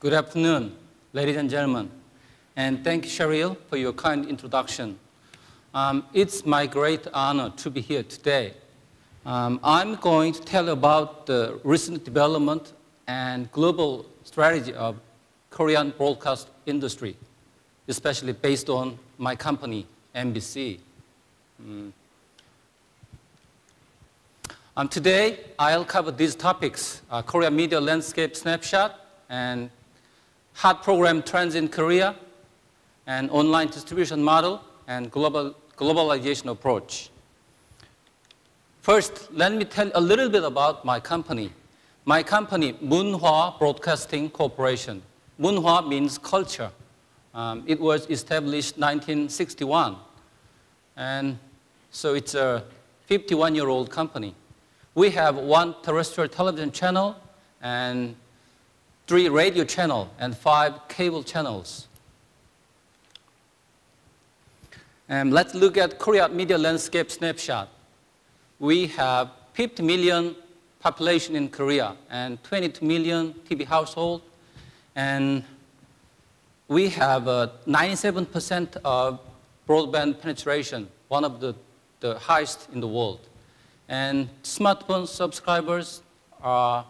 Good afternoon, ladies and gentlemen, and thank you, Cheryl, for your kind introduction. It's my great honor to be here today. I'm going to tell you about the recent development and global strategy of Korean broadcast industry, especially based on my company, MBC. Today, I'll cover these topics, Korea media landscape snapshot, and hot program trends in Korea, and online distribution model, and globalization approach. First, let me tell you a little bit about my company. My company, Munhwa Broadcasting Corporation. Munhwa means culture. It was established 1961, and so it's a 51-year-old company. We have 1 terrestrial television channel and 3 radio channels and 5 cable channels. And let's look at Korea media landscape snapshot. We have 50 million population in Korea and 22 million TV household, and we have 97% of broadband penetration, one of the highest in the world. And smartphone subscribers are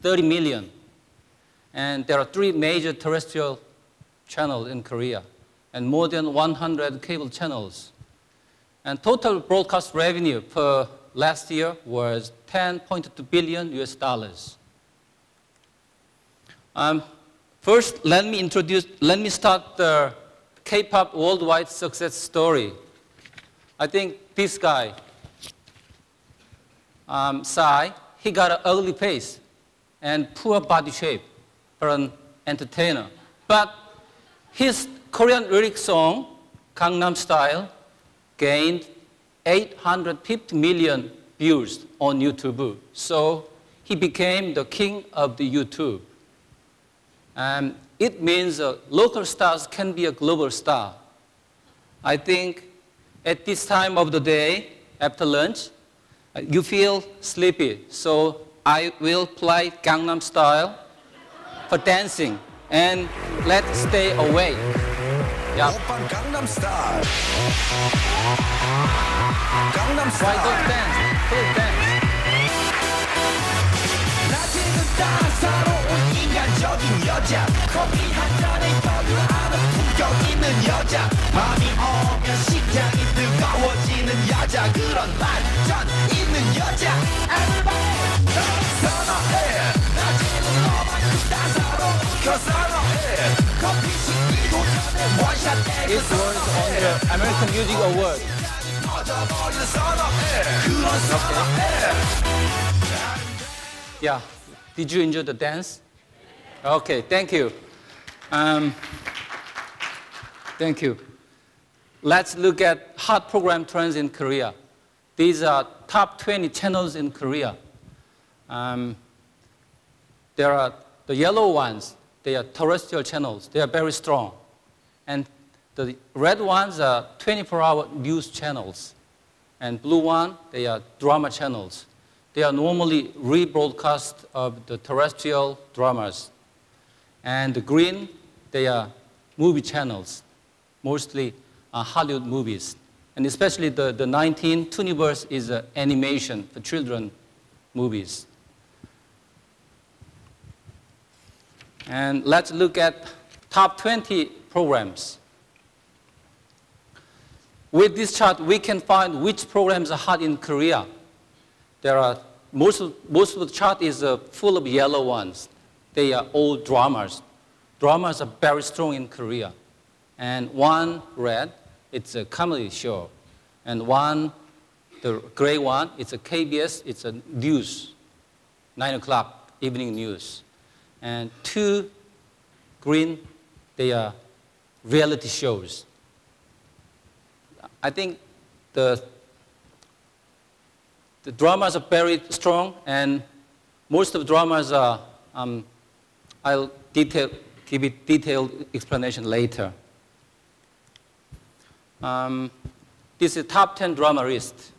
30 million. And there are 3 major terrestrial channels in Korea and more than 100 cable channels. And total broadcast revenue for last year was $10.2 billion US. First, let me start the K-pop worldwide success story. I think this guy, Psy, he got an ugly face and poor body shape for an entertainer. But his Korean lyric song, Gangnam Style, gained 850 million views on YouTube. So he became the king of the YouTube. It means local stars can be a global star. I think at this time of the day, after lunch, you feel sleepy, so I will play Gangnam Style for dancing, and let's stay awake. Yeah. Gangnam Style. Gangnam Style. Why don't dance? Please dance. 인간적인 여자 커피 한 잔에 격을 아는 품격 있는 여자 밤이 오면 식장이 뜨거워지는 여자 그런 반전 있는 여자 Everybody 선어해 낮에는 너만 따사로워 선어해 커피 식기도 전에 원샷 때그 선어해 It was on the American Music Award. 터져버리는 선어해 그런 선어해 Yeah. Did you enjoy the dance? Okay, thank you. Thank you. Let's look at hot program trends in Korea. These are top 20 channels in Korea. There are the yellow ones, they are terrestrial channels. They are very strong. And the red ones are 24-hour news channels. And blue one, they are drama channels. They are normally rebroadcast of the terrestrial dramas. And the green, they are movie channels, mostly Hollywood movies. And especially the 19 Tooniverse is animation for children movies. And let's look at top 20 programs. With this chart, we can find which programs are hot in Korea. There are, most of the chart is full of yellow ones. They are all dramas. Dramas are very strong in Korea. And one red, it's a comedy show. And one, the gray one, it's a KBS, it's a news, 9 o'clock evening news. And 2 green, they are reality shows. I think the dramas are very strong, and most of the dramas are, I'll give a detailed explanation later. This is top 10 drama list.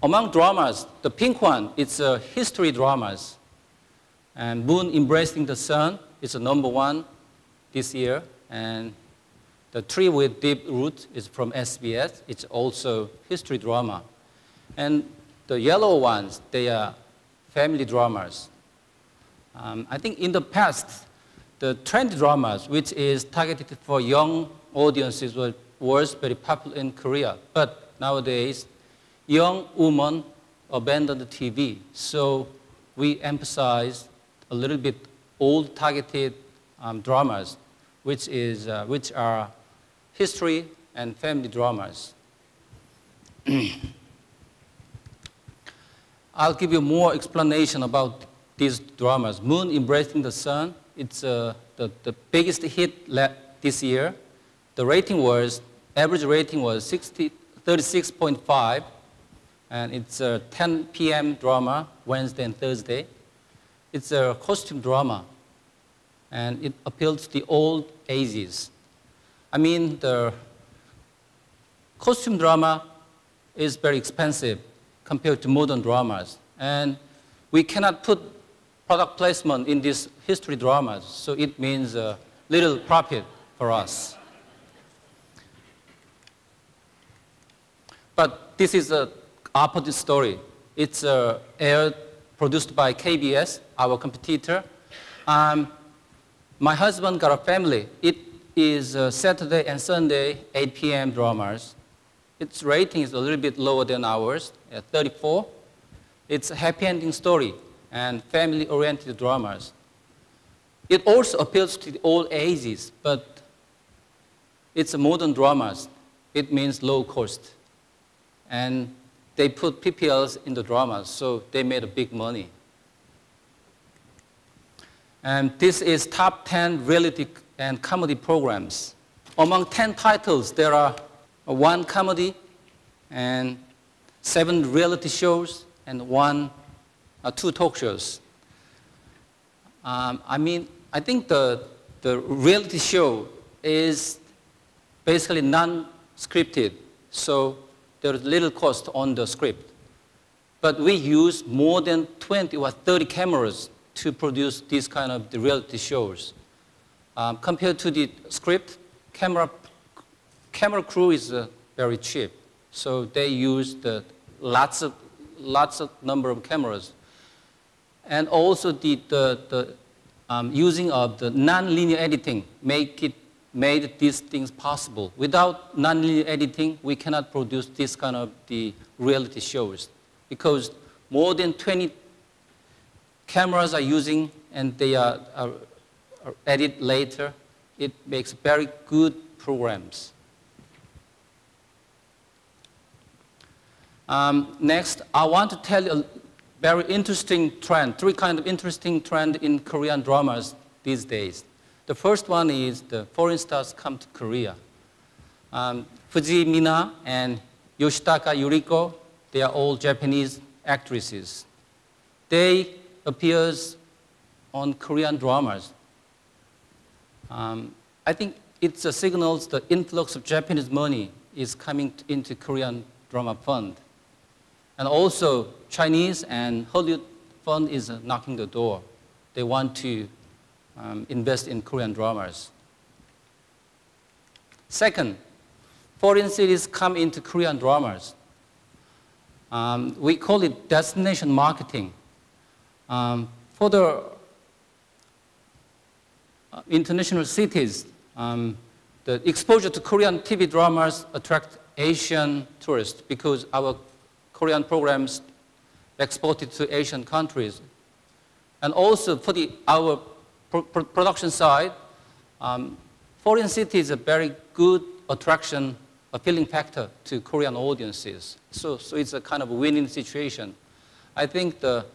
Among dramas, the pink one, it's history dramas. And Moon Embracing the Sun is the #1 this year. And The Tree with Deep Roots is from SBS. It's also history drama. And the yellow ones, they are family dramas. I think in the past, the trend dramas, which is targeted for young audiences, was very popular in Korea. But nowadays, young women abandon the TV. So we emphasize a little bit old targeted dramas, which are history and family dramas. I'll give you more explanation about these dramas. Moon Embracing the Sun, it's the biggest hit this year. The average rating was 36.5, and it's a 10 p.m. drama, Wednesday and Thursday. It's a costume drama, and it appeals to the old ages. I mean, the costume drama is very expensive compared to modern dramas, and we cannot put product placement in these history dramas, so it means little profit for us. But this is an opposite story. It's produced by KBS, our competitor. My husband got a family. It is Saturday and Sunday, 8 p.m. dramas. Its rating is a little bit lower than ours, at 34. It's a happy ending story and family-oriented dramas. It also appeals to the old ages, but it's a modern dramas. It means low cost. And they put PPLs in the dramas, so they made a big money. And this is top 10 reality and comedy programs. Among 10 titles, there are 1 comedy and 7 reality shows and 2 talk shows. I think the reality show is basically non-scripted, so there's little cost on the script. But we use more than 20 or 30 cameras to produce these kind of the reality shows. Compared to the script, camera crew is very cheap. So they use lots of number of cameras. And also the using of the non-linear editing made these things possible. Without non-linear editing, we cannot produce this kind of the reality shows, because more than 20 cameras are using, and they are edited later. It makes very good programs. Next, I want to tell you a very interesting trend, 3 kind of interesting trend in Korean dramas these days. The first one is the foreign stars come to Korea. Fuji Mina and Yoshitaka Yuriko, they are all Japanese actresses. They appear on Korean dramas. I think it signals the influx of Japanese money is coming into Korean drama fund. And also, Chinese and Hollywood fund is knocking the door. They want to invest in Korean dramas. Second, foreign cities come into Korean dramas. We call it destination marketing. For the international cities, the exposure to Korean TV dramas attract Asian tourists because our Korean programs exported to Asian countries. And also for our production side, foreign cities is a very good attraction, appealing factor to Korean audiences. So it's a kind of win-win situation. I think the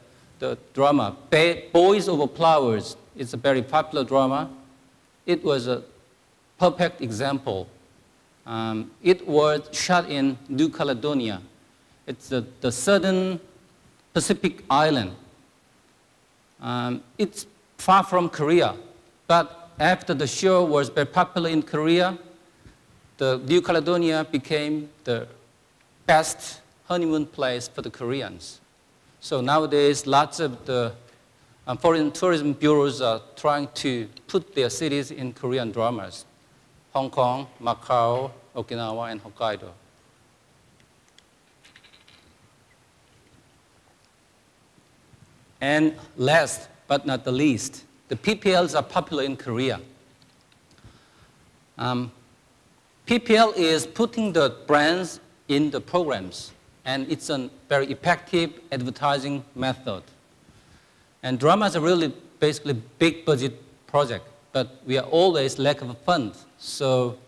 drama, Boys Over Flowers, is a very popular drama. It was a perfect example. It was shot in New Caledonia. It's the southern Pacific island. It's far from Korea, but after the show was very popular in Korea, the New Caledonia became the best honeymoon place for the Koreans. So nowadays, lots of the Foreign tourism bureaus are trying to put their cities in Korean dramas: Hong Kong, Macau, Okinawa, and Hokkaido. And last but not the least, the PPLs are popular in Korea. PPL is putting the brands in the programs, and it's a very effective advertising method. And dramas are really basically big budget project, but we are always lack of funds. So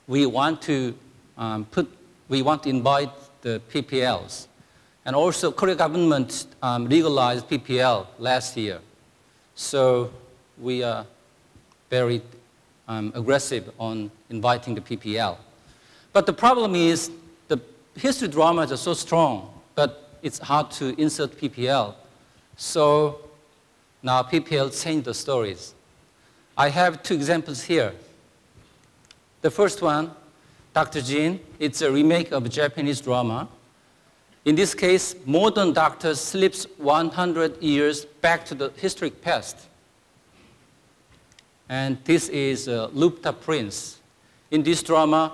we want to invite the PPLs. And also, Korea government legalized PPL last year. So we are very aggressive on inviting the PPL. But the problem is the history dramas are so strong, but it's hard to insert PPL. So now PPL changed the stories. I have two examples here. The first one, Dr. Jin, it's a remake of a Japanese drama. In this case, modern doctor slips 100 years back to the historic past. And this is Looped Prince. In this drama,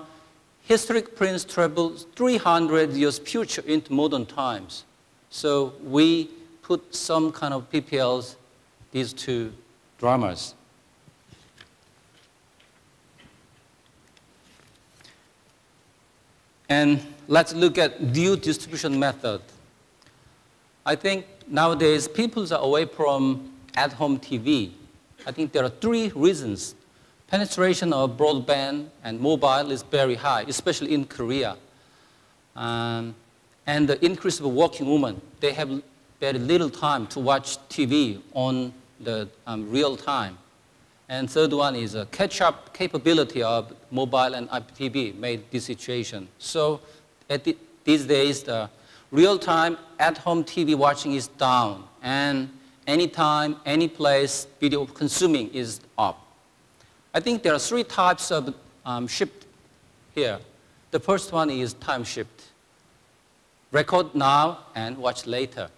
historic prince travels 300 years future into modern times. So we put some kind of PPLs, these two dramas. And let's look at due distribution method. I think nowadays people are away from at-home TV. I think there are three reasons. Penetration of broadband and mobile is very high, especially in Korea. And the increase of working women, they have very little time to watch TV on the real time. And third one is a catch-up capability of mobile and IPTV made this situation. So these days, the real-time at-home TV watching is down, and anytime, any place, video consuming is up. I think there are three types of shift here. The first one is time shift. Record now and watch later.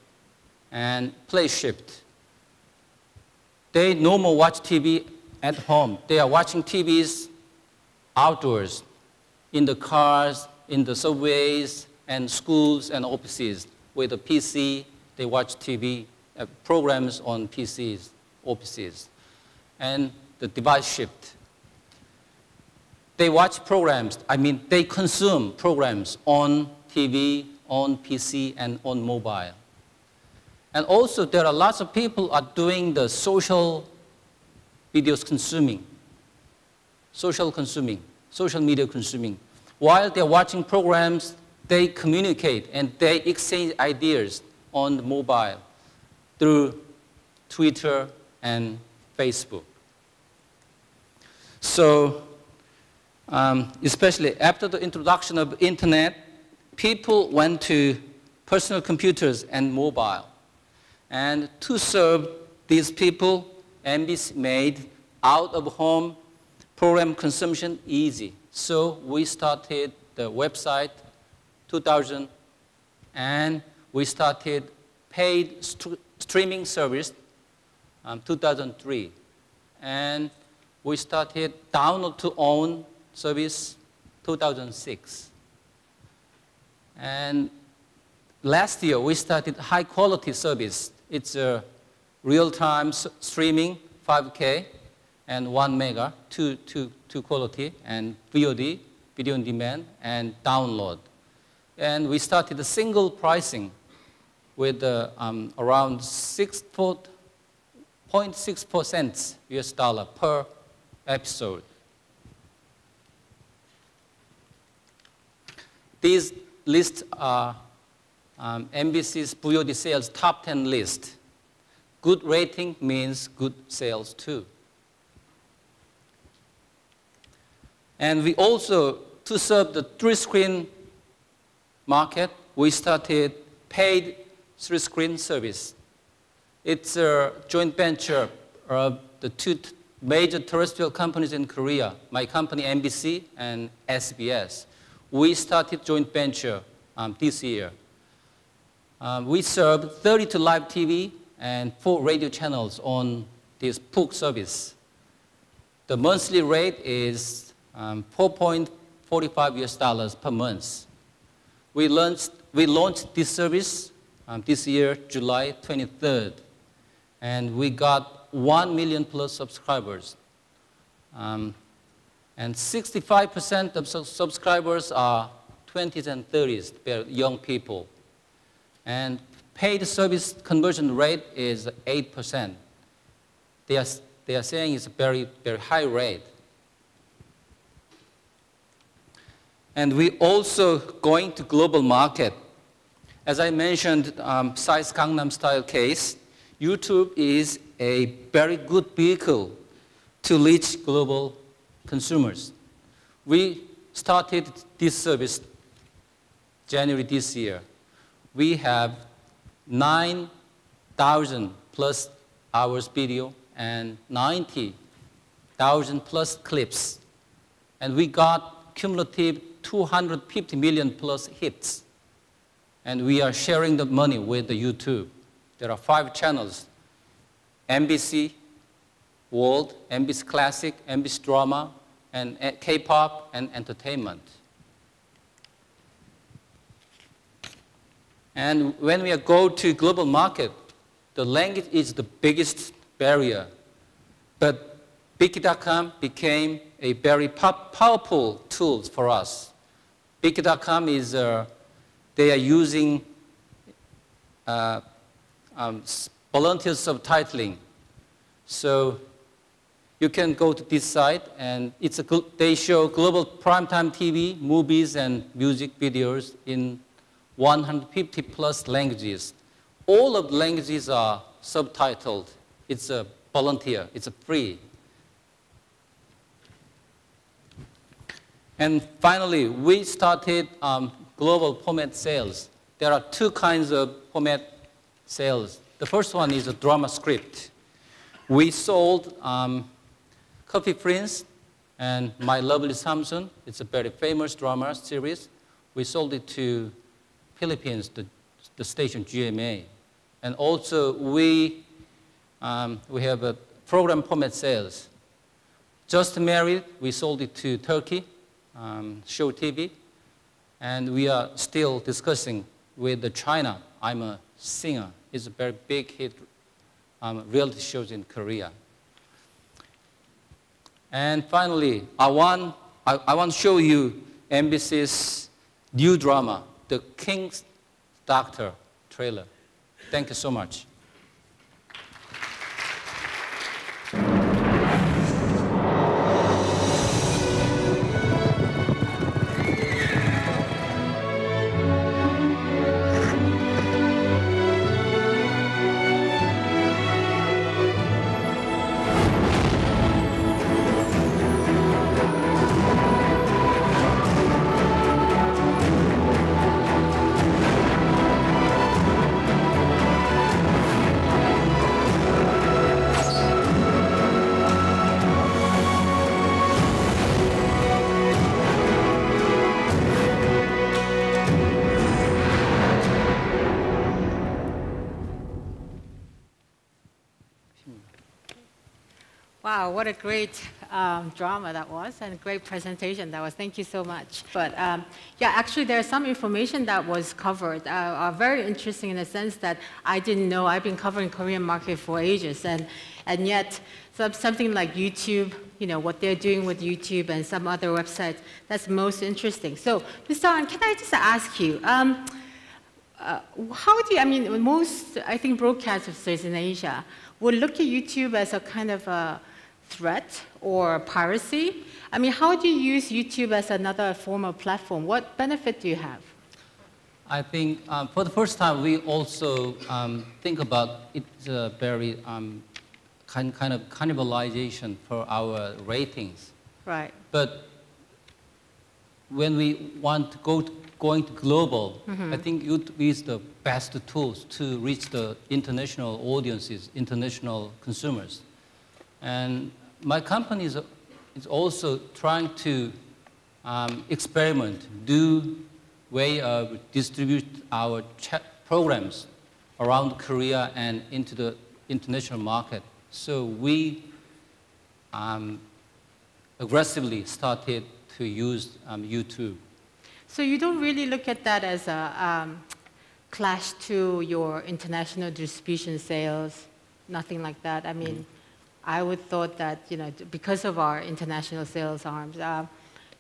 And place shift. They no more watch TV at home. They are watching TVs outdoors, in the cars, in the subways, and schools and offices. With a PC, they watch TV programs on PCs, offices. And the device shift. They watch programs, they consume programs on TV, on PC, and on mobile. And also, there are lots of people are doing the social videos consuming, social media consuming. While they're watching programs, they communicate and they exchange ideas on the mobile through Twitter and Facebook. So, especially after the introduction of internet, people went to personal computers and mobile. And to serve these people, MBC made out-of-home program consumption easy. So we started the website 2000, and we started paid streaming service 2003. And we started download-to-own service 2006. And last year, we started high-quality service. It's a real-time streaming, 5K, and 1 mega, two quality, and VOD, video on demand, and download. And we started a single pricing with around 0.64 US dollar per episode. These lists are MBC's VOD sales top 10 list. Good rating means good sales too. And we also, to serve the 3-screen market, we started paid 3-screen service. It's a joint venture of the two major terrestrial companies in Korea, my company MBC and SBS. We started joint venture this year. We serve 32 live TV and 4 radio channels on this POOK service. The monthly rate is $4.45 per month. We launched this service this year, July 23rd, and we got 1 million plus subscribers. And 65% of subscribers are 20s and 30s, they're young people. And paid service conversion rate is 8%. They are saying it's a very, very high rate. And we also going to global market. As I mentioned, besides Gangnam Style case, YouTube is a very good vehicle to reach global consumers. We started this service January this year. We have 9,000 plus hours video and 90,000 plus clips. And we got cumulative 250 million plus hits. And we are sharing the money with the YouTube. There are 5 channels: MBC World, MBC Classic, MBC Drama, and K-pop and entertainment. And when we go to global market, the language is the biggest barrier. But Biki.com became a very powerful tool for us. Biki.com is, they are using volunteer subtitling. So you can go to this site, and they show global primetime TV, movies, and music videos in 150 plus languages. All of the languages are subtitled. It's a volunteer, it's a free. And finally, we started global format sales. There are 2 kinds of format sales. The first one is a drama script. We sold Coffee Prince and My Lovely Samson. It's a very famous drama series. We sold it to Philippines, the station GMA. And also we have a program format sales. Just Married, we sold it to Turkey, Show TV. And we are still discussing with the China, I'm a Singer. It's a very big hit reality shows in Korea. And finally, I want to show you MBC's new drama, The King's Doctor trailer. Thank you so much. Wow, what a great drama that was, and a great presentation that was. Thank you so much. But yeah, actually there's some information that was covered, very interesting in the sense that I didn't know. I've been covering Korean market for ages, and yet something like YouTube, you know, what they're doing with YouTube and some other websites, that's most interesting. So, Mr. Ahn, can I just ask you, how do you, I mean, most, I think, broadcasters in Asia would look at YouTube as a kind of a threat or piracy. I mean, how do you use YouTube as another form of platform? What benefit do you have? I think for the first time, we also think about it's a very kind of cannibalization for our ratings. Right. But when we want to going to global, I think YouTube is the best tools to reach the international audiences, international consumers. And my company is also trying to experiment, do way of distribute our programs around Korea and into the international market. So we aggressively started to use YouTube. So you don't really look at that as a clash to your international distribution sales, nothing like that. I mean, I would thought that, you know, because of our international sales arms,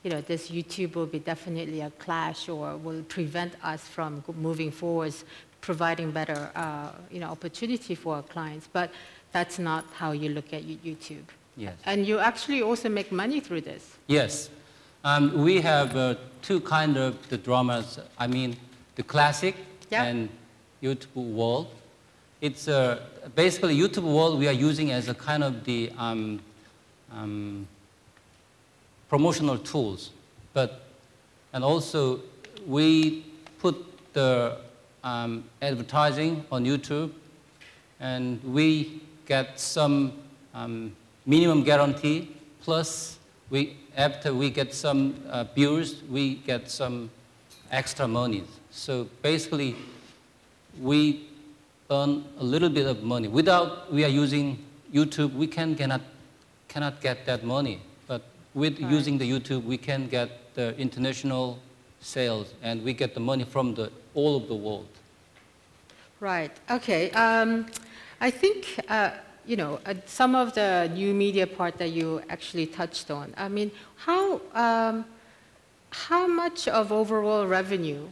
you know, this YouTube will be definitely a clash or will prevent us from moving forwards, providing better, you know, opportunity for our clients. But that's not how you look at YouTube. Yes. And you actually also make money through this. Yes. We have two kind of the dramas. I mean, the classic and YouTube World. It's basically YouTube World we are using as a kind of the promotional tools. And also we put the advertising on YouTube, and we get some minimum guarantee, plus after we get some views, we get some extra money. So basically, we earn a little bit of money. Without we are using YouTube, we cannot get that money. But with using the YouTube, we can get the international sales, and we get the money from all of the world. Right. Okay. I think you know, some of the new media part that you actually touched on. I mean, how much of overall revenue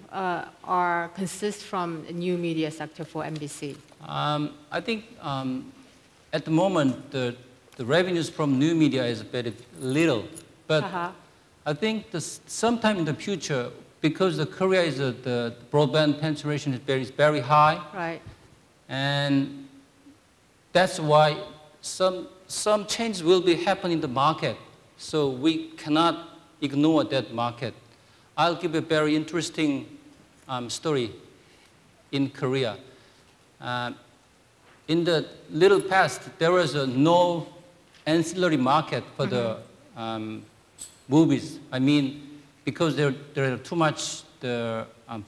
consists from the new media sector for MBC? I think at the moment the revenues from new media is very little, but I think sometime in the future, because Korea is the broadband penetration is very high, right, and that's why some changes will be happening in the market. So we cannot ignore that market. I'll give a very interesting story in Korea. In the little past, there was no ancillary market for the movies. I mean, because there are too much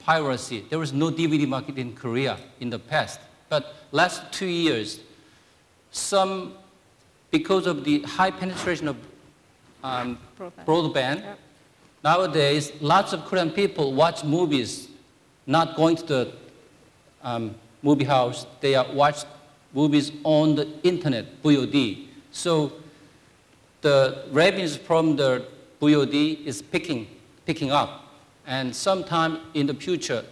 piracy. There was no DVD market in Korea in the past. But last 2 years, because of the high penetration of broadband, nowadays, lots of Korean people watch movies, not going to the movie house. They watch movies on the internet, VOD. So the revenues from the VOD is picking up. And sometime in the future,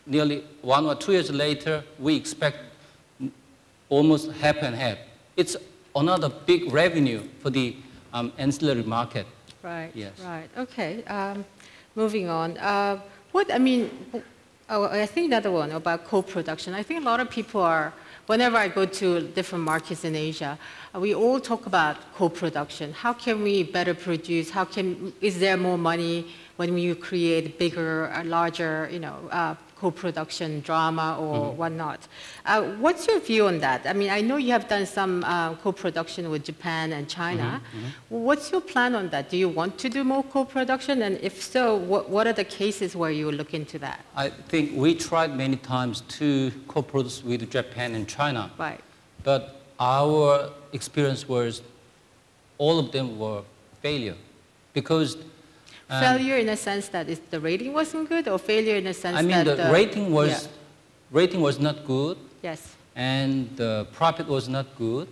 nearly 1 or 2 years later, we expect almost half and half. It's another big revenue for the ancillary market. Right. Yes. Right. Okay. Moving on. I think another one about co-production. I think a lot of people are. Whenever I go to different markets in Asia, we all talk about co-production. How can we better produce? Is there more money when you create bigger, larger, you know, co-production drama or whatnot? What's your view on that? I mean, I know you have done some co-production with Japan and China. What's your plan on that? Do you want to do more co-production? And if so, what are the cases where you look into that? I think we tried many times to co-produce with Japan and China. Right. But our experience was all of them were failure. Because failure in the sense that the rating wasn't good, or failure in the sense that the rating was not good. Yes. And the profit was not good.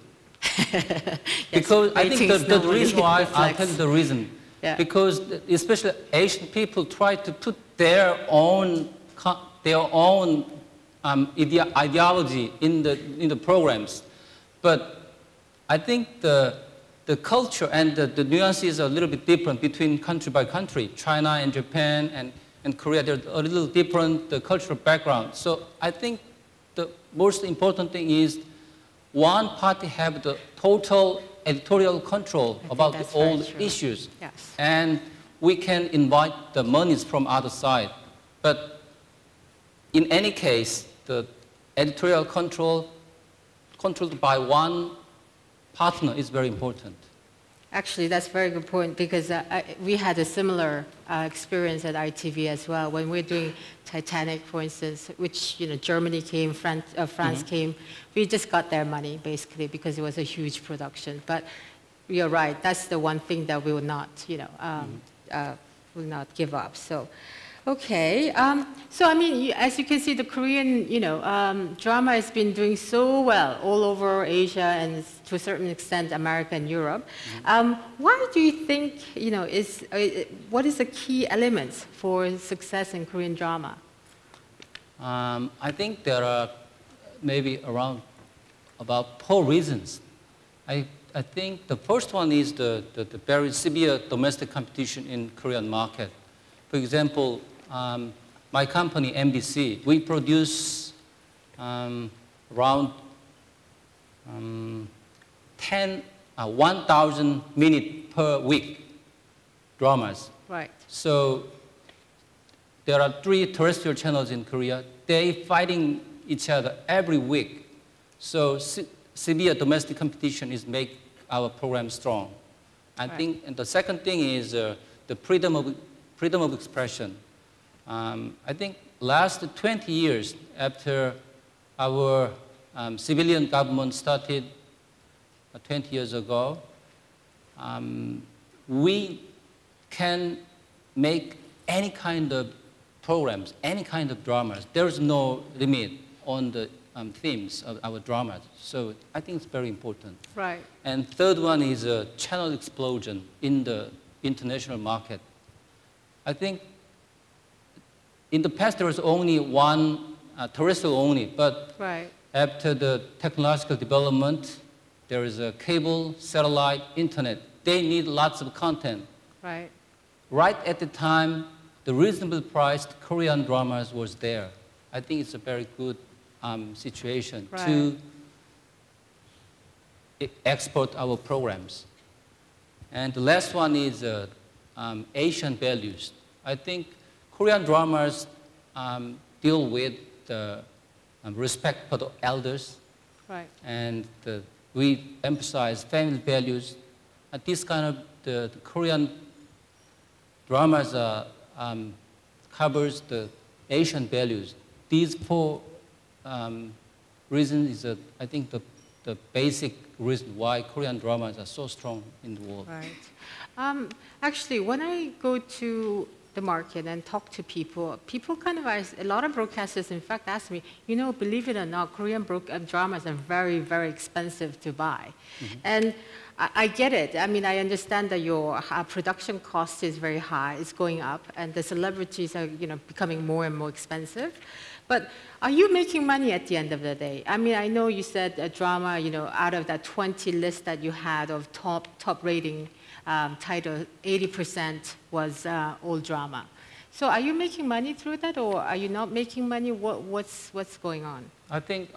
Yes, because I think the reason why, I'll tell you the reason. Yeah. Because especially Asian people try to put their own ideology in the programs. But I think the culture and the nuances are a little bit different between country by country. China and Japan and Korea, they're a little different, the cultural background. So I think the most important thing is one party have the total editorial control about all the issues. Yes. And we can invite the monies from other side. But in any case, the editorial controlled by one partner is very important. Actually, that's a very good point because we had a similar experience at ITV as well. When we're doing Titanic, for instance, which Germany came, France came, we just got their money basically because it was a huge production. But you're right, that's the one thing that we will not, will not give up. So. Okay, so I mean, as you can see, the Korean, drama has been doing so well all over Asia and to a certain extent America and Europe. Why do you think, what is the key elements for success in Korean drama? I think there are maybe around about 4 reasons. I think the first one is the very severe domestic competition in Korean market. For example, my company, MBC, we produce around 1,000 minutes per week dramas. Right. So there are 3 terrestrial channels in Korea. They fighting each other every week. So severe domestic competition is make our program strong. I think, and the second thing is the freedom of expression. I think last 20 years after our civilian government started 20 years ago, we can make any kind of programs, any kind of dramas. There's no limit on the themes of our dramas. So I think it's very important. Right. And third one is a channel explosion in the international market. I think in the past there was only one terrestrial only, but after the technological development, there is a cable, satellite, internet. They need lots of content. Right. Right at the time, the reasonable priced Korean dramas was there. I think it's a very good situation to export our programs. And the last one is Asian values. I think Korean dramas deal with respect for the elders, and we emphasize family values. And this kind of the Korean dramas covers the Asian values. These 4 reasons is, I think, the basic reason why Korean dramas are so strong in the world. Right. Actually, when I go to the market and talk to people, kind of ask, a lot of broadcasters, in fact, ask me, believe it or not, Korean dramas are very, very expensive to buy. And I get it. I mean, I understand that your production cost is very high, it's going up, and the celebrities are, becoming more and more expensive. But are you making money at the end of the day? I mean, I know you said a drama, out of that 20 list that you had of top rating title, 80% was all drama. So are you making money through that, or are you not making money? What's going on? I think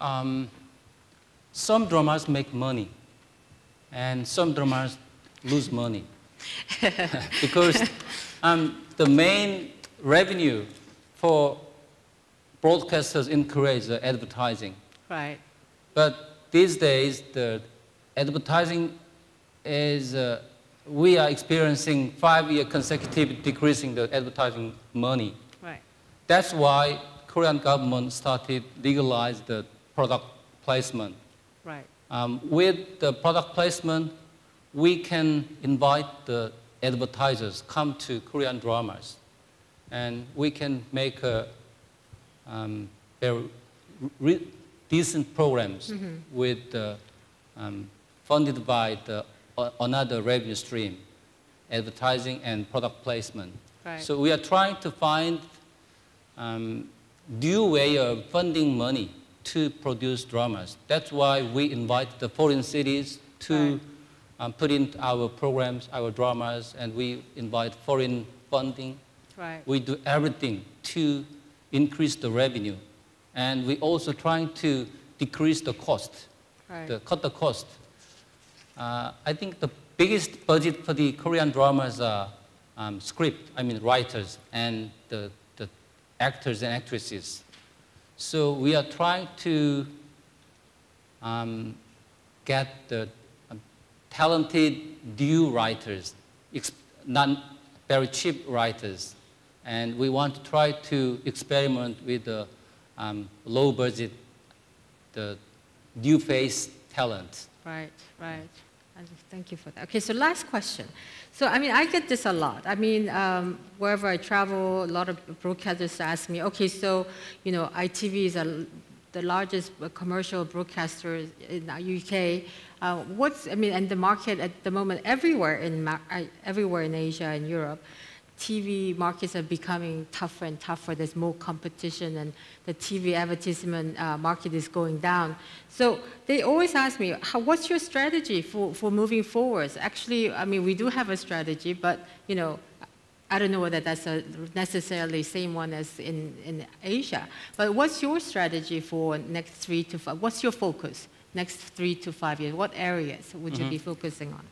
some dramas make money, and some dramas lose money. Because the main revenue for broadcasters in Korea is advertising. Right. But these days, the advertising is, we are experiencing 5-year consecutive decreasing the advertising money. Right. That's why Korean government started legalize the product placement. Right. With the product placement, we can invite the advertisers come to Korean dramas, and we can make a very decent programs with funded by the another revenue stream, advertising and product placement. Right. So we are trying to find new way of funding money to produce dramas. That's why we invite the foreign cities to put in our programs, our dramas, and we invite foreign funding. Right. We do everything to increase the revenue. And we also trying to decrease the cost, cut the cost. I think the biggest budget for the Korean dramas are writers and the actors and actresses. So we are trying to get the talented new writers, not very cheap writers. And we want to try to experiment with the low budget, the new face talent. Right, right. Thank you for that. Okay, so last question. So, I mean, I get this a lot. I mean, wherever I travel, a lot of broadcasters ask me, okay, so, you know, ITV is the largest commercial broadcaster in the UK. And the market at the moment everywhere in Asia and Europe, TV markets are becoming tougher and tougher. There's more competition, and the TV advertisement market is going down. So they always ask me, what's your strategy for moving forward? Actually, I mean, we do have a strategy, but, you know, I don't know whether that's necessarily the same one as in Asia. But what's your strategy for next 3 to 5? What's your focus next 3 to 5 years? What areas would you be focusing on?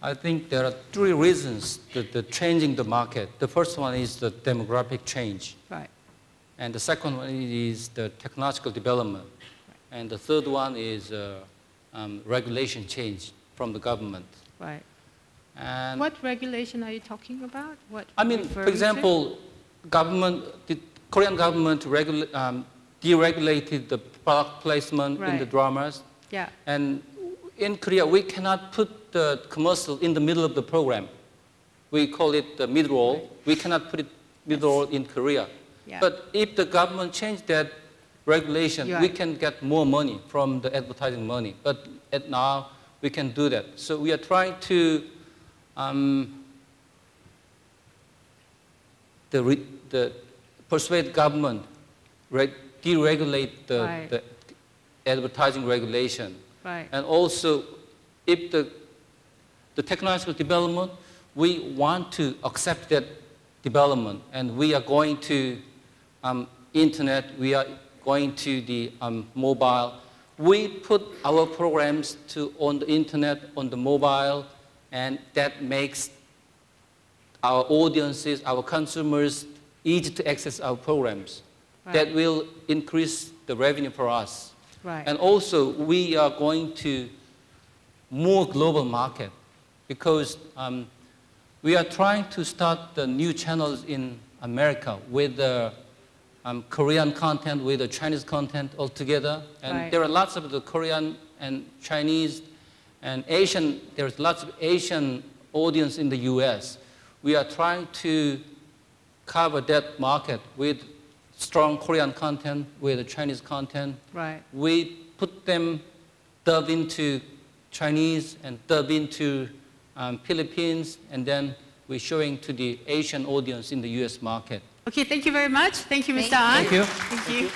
I think there are 3 reasons that changing the market. The first one is the demographic change. Right. And the second one is the technological development. Right. And the third one is regulation change from the government. Right. And what regulation are you talking about? What I mean, for example, the Korean government deregulated the product placement in the dramas. Yeah. And in Korea, we cannot put the commercial in the middle of the program. We call it the mid-roll. Right. We cannot put it mid-roll in Korea. Yeah. But if the government changed that regulation, we can get more money from the advertising money. But now, we can do that. So we are trying to persuade government deregulate the advertising regulation. Right. And also, if the technological development, we want to accept that development, and we are going to internet, we are going to the mobile. We put our programs on the internet, on the mobile, and that makes our audiences, our consumers, easy to access our programs. Right. That will increase the revenue for us. Right. And also, we are going to more global market because we are trying to start the new channels in America with the Korean content, with the Chinese content all together. And there are lots of the Korean and Chinese and Asian, there's lots of Asian audience in the US. We are trying to cover that market with strong Korean content, with the Chinese content. Right. We put them dub into Chinese and dub into Philippines, and then we're showing to the Asian audience in the US market. Okay, thank you very much. Thank you, Mr. An. Thank you. Thank you.